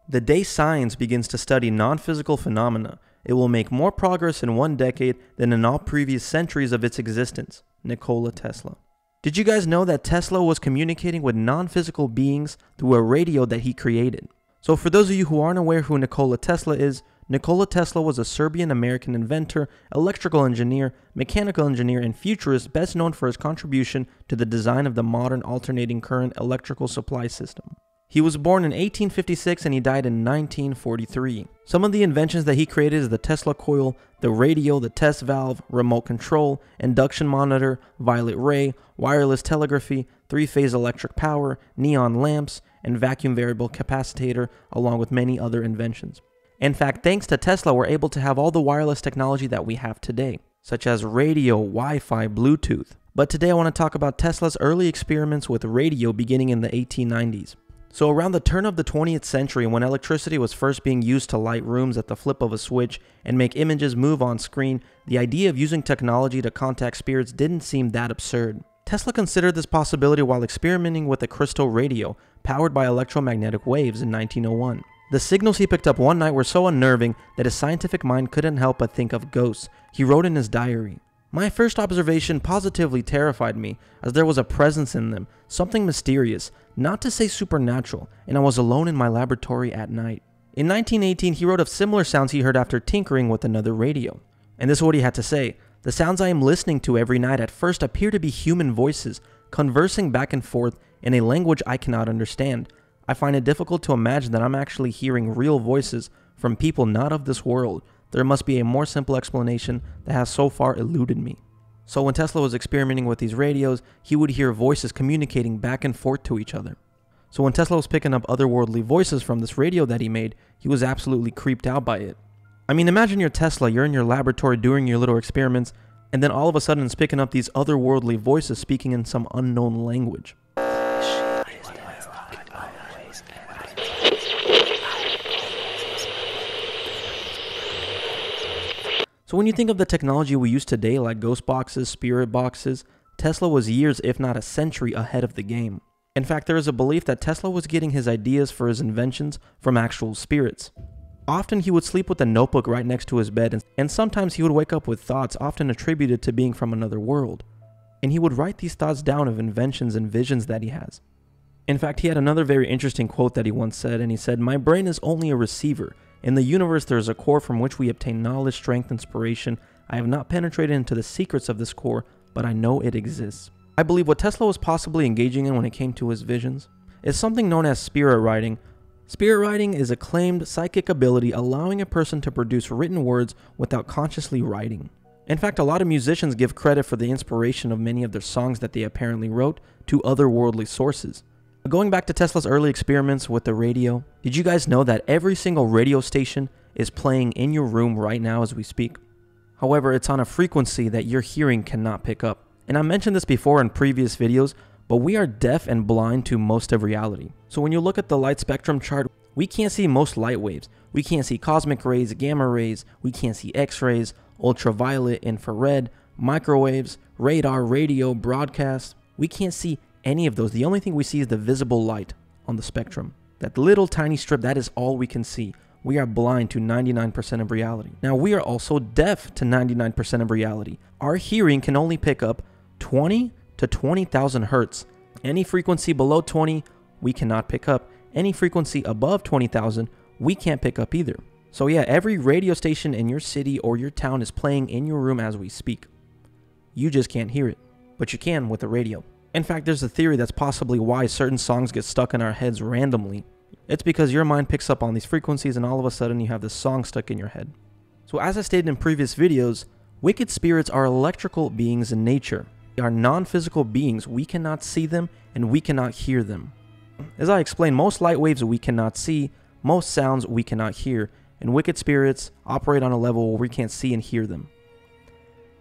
The day science begins to study non-physical phenomena, it will make more progress in one decade than in all previous centuries of its existence. Nikola Tesla. Did you guys know that Tesla was communicating with non-physical beings through a radio that he created? So for those of you who aren't aware who Nikola Tesla is, Nikola Tesla was a Serbian-American inventor, electrical engineer, mechanical engineer, and futurist best known for his contribution to the design of the modern alternating current electrical supply system. He was born in 1856 and he died in 1943. Some of the inventions that he created is the Tesla coil, the radio, the test valve, remote control, induction monitor, violet ray, wireless telegraphy, three-phase electric power, neon lamps, and vacuum variable capacitator, along with many other inventions. In fact, thanks to Tesla, we're able to have all the wireless technology that we have today, such as radio, Wi-Fi, Bluetooth. But today I want to talk about Tesla's early experiments with radio beginning in the 1890s. So around the turn of the 20th century, when electricity was first being used to light rooms at the flip of a switch and make images move on screen, the idea of using technology to contact spirits didn't seem that absurd. Tesla considered this possibility while experimenting with a crystal radio, powered by electromagnetic waves in 1901. The signals he picked up one night were so unnerving that his scientific mind couldn't help but think of ghosts. He wrote in his diary, "My first observation positively terrified me, as there was a presence in them, something mysterious, not to say supernatural, and I was alone in my laboratory at night." In 1918, he wrote of similar sounds he heard after tinkering with another radio. And this is what he had to say: "The sounds I am listening to every night at first appear to be human voices, conversing back and forth in a language I cannot understand. I find it difficult to imagine that I'm actually hearing real voices from people not of this world. There must be a more simple explanation that has so far eluded me." So when Tesla was experimenting with these radios, he would hear voices communicating back and forth to each other. So when Tesla was picking up otherworldly voices from this radio that he made, he was absolutely creeped out by it. I mean, imagine you're Tesla, you're in your laboratory doing your little experiments, and then all of a sudden it's picking up these otherworldly voices speaking in some unknown language. So when you think of the technology we use today, like ghost boxes, spirit boxes, Tesla was years, if not a century, ahead of the game. In fact, there is a belief that Tesla was getting his ideas for his inventions from actual spirits. Often he would sleep with a notebook right next to his bed, and sometimes he would wake up with thoughts often attributed to being from another world. And he would write these thoughts down of inventions and visions that he has. In fact, he had another very interesting quote that he once said, and he said, "My brain is only a receiver. In the universe, there is a core from which we obtain knowledge, strength, inspiration. I have not penetrated into the secrets of this core, but I know it exists." I believe what Tesla was possibly engaging in when it came to his visions is something known as spirit writing. Spirit writing is a claimed psychic ability allowing a person to produce written words without consciously writing. In fact, a lot of musicians give credit for the inspiration of many of their songs that they apparently wrote to otherworldly sources. Going back to Tesla's early experiments with the radio, did you guys know that every single radio station is playing in your room right now as we speak? However, it's on a frequency that your hearing cannot pick up. And I mentioned this before in previous videos, but we are deaf and blind to most of reality. So when you look at the light spectrum chart, we can't see most light waves. We can't see cosmic rays, gamma rays, we can't see X-rays, ultraviolet, infrared, microwaves, radar, radio, broadcast. We can't see any of those. The only thing we see is the visible light on the spectrum. That little tiny strip, that is all we can see. We are blind to 99% of reality. Now, we are also deaf to 99% of reality. Our hearing can only pick up 20 to 20,000 hertz. Any frequency below 20, we cannot pick up. Any frequency above 20,000, we can't pick up either. So yeah, every radio station in your city or your town is playing in your room as we speak. You just can't hear it, but you can with the radio. In fact, there's a theory that's possibly why certain songs get stuck in our heads randomly. It's because your mind picks up on these frequencies and all of a sudden you have this song stuck in your head. So as I stated in previous videos, wicked spirits are electrical beings in nature. They are non-physical beings. We cannot see them and we cannot hear them. As I explained, most light waves we cannot see, most sounds we cannot hear, and wicked spirits operate on a level where we can't see and hear them.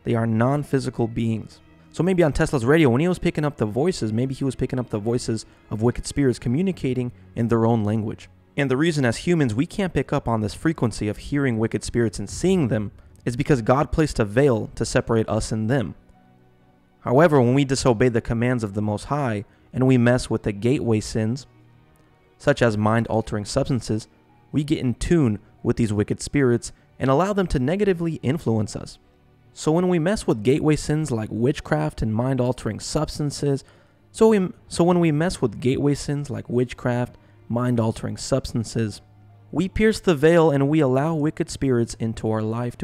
They are non-physical beings. So maybe on Tesla's radio, when he was picking up the voices, maybe he was picking up the voices of wicked spirits communicating in their own language. And the reason as humans we can't pick up on this frequency of hearing wicked spirits and seeing them is because God placed a veil to separate us and them. However, when we disobey the commands of the Most High and we mess with the gateway sins, such as mind-altering substances, we get in tune with these wicked spirits and allow them to negatively influence us. So when we mess with gateway sins like witchcraft and mind-altering substances, we pierce the veil and we allow wicked spirits into our life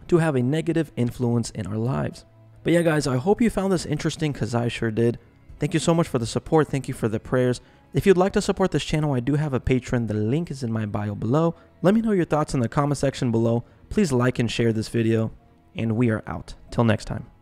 to have a negative influence in our lives. But yeah, guys, I hope you found this interesting because I sure did. Thank you so much for the support. Thank you for the prayers. If you'd like to support this channel, I do have a Patreon. The link is in my bio below. Let me know your thoughts in the comment section below. Please like and share this video. And we are out. Till next time.